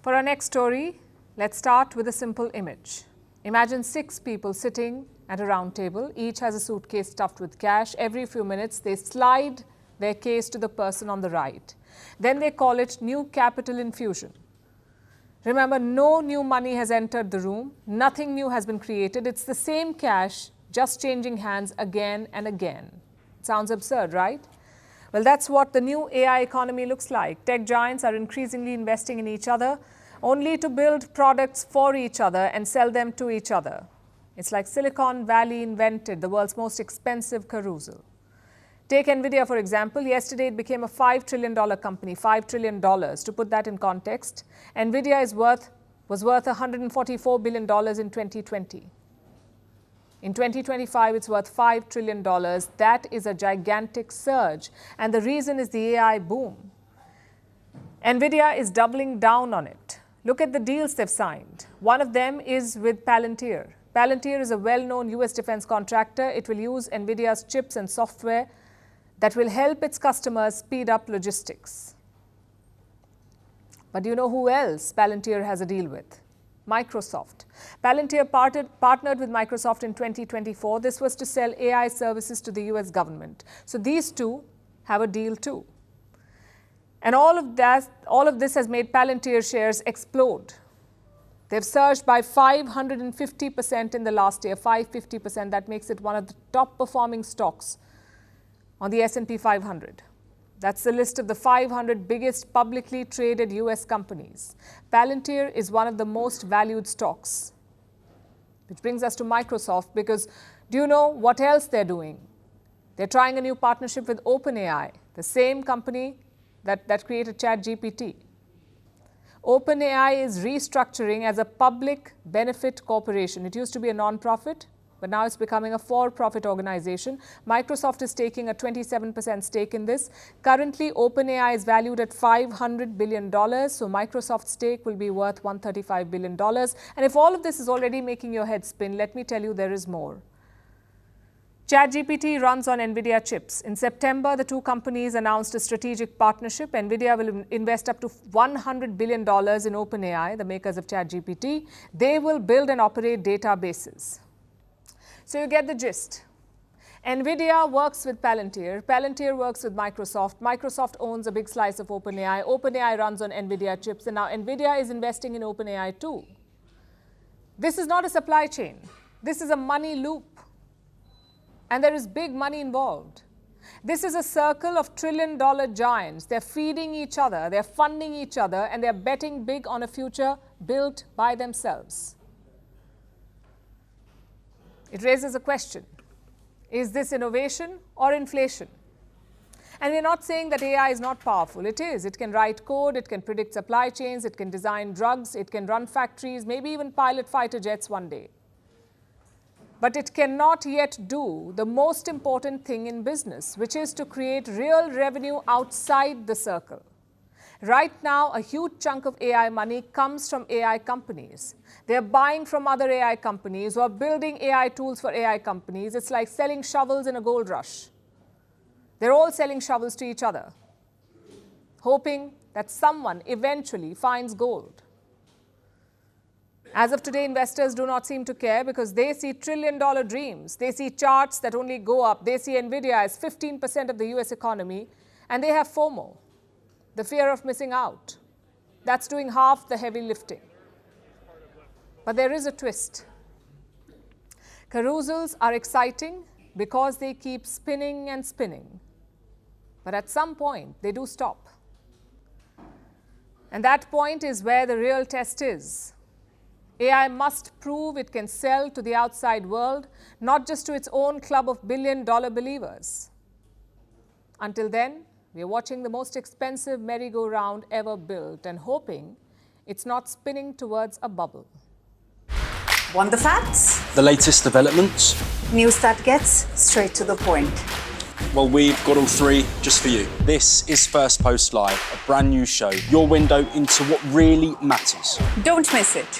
For our next story, let's start with a simple image. Imagine 6 people sitting at a round table. Each has a suitcase stuffed with cash. Every few minutes, they slide their case to the person on the right. Then they call it new capital infusion. Remember, no new money has entered the room. Nothing new has been created. It's the same cash, just changing hands again and again. It sounds absurd, right? Well, that's what the new AI economy looks like. Tech giants are increasingly investing in each other, only to build products for each other and sell them to each other. It's like Silicon Valley invented the world's most expensive carousel. Take Nvidia, for example. Yesterday, it became a $5 trillion company, $5 trillion. To put that in context, Nvidia was worth $144 billion in 2020. In 2025, it's worth $5 trillion. That is a gigantic surge. And the reason is the AI boom. Nvidia is doubling down on it. Look at the deals they've signed. One of them is with Palantir. Palantir is a well-known US defense contractor. It will use Nvidia's chips and software that will help its customers speed up logistics. But do you know who else Palantir has a deal with? Microsoft. Palantir partnered with Microsoft in 2024. This was to sell AI services to the US government. So these two have a deal too. And all of this has made Palantir shares explode. They've surged by 550% in the last year, 550%. That makes it one of the top performing stocks on the S&P 500. That's the list of the 500 biggest publicly traded US companies. Palantir is one of the most valued stocks. Which brings us to Microsoft, because do you know what else they're doing? They're trying a new partnership with OpenAI, the same company that created ChatGPT. OpenAI is restructuring as a public benefit corporation. It used to be a non-profit, but now it's becoming a for-profit organization. Microsoft is taking a 27% stake in this. Currently, OpenAI is valued at $500 billion, so Microsoft's stake will be worth $135 billion. And if all of this is already making your head spin, let me tell you there is more. ChatGPT runs on Nvidia chips. In September, the two companies announced a strategic partnership. Nvidia will invest up to $100 billion in OpenAI, the makers of ChatGPT. They will build and operate databases. So you get the gist. Nvidia works with Palantir. Palantir works with Microsoft. Microsoft owns a big slice of OpenAI. OpenAI runs on Nvidia chips. And now Nvidia is investing in OpenAI too. This is not a supply chain. This is a money loop. And there is big money involved. This is a circle of trillion-dollar giants. They're feeding each other, they're funding each other, and they're betting big on a future built by themselves. It raises a question. Is this innovation or inflation? And we're not saying that AI is not powerful. It is. It can write code, it can predict supply chains, it can design drugs, it can run factories, maybe even pilot fighter jets one day. But it cannot yet do the most important thing in business, which is to create real revenue outside the circle. Right now, a huge chunk of AI money comes from AI companies. They're buying from other AI companies who are building AI tools for AI companies. It's like selling shovels in a gold rush. They're all selling shovels to each other, hoping that someone eventually finds gold. As of today, investors do not seem to care because they see trillion-dollar dreams. They see charts that only go up. They see Nvidia as 15% of the US economy, and they have FOMO, the fear of missing out. That's doing half the heavy lifting. But there is a twist. Carousels are exciting because they keep spinning and spinning. But at some point, they do stop. And that point is where the real test is. AI must prove it can sell to the outside world, not just to its own club of billion-dollar believers. Until then, we are watching the most expensive merry-go-round ever built and hoping it's not spinning towards a bubble. Want the facts? The latest developments? News that gets straight to the point. Well, we've got all three just for you. This is Firstpost Live, a brand new show, your window into what really matters. Don't miss it.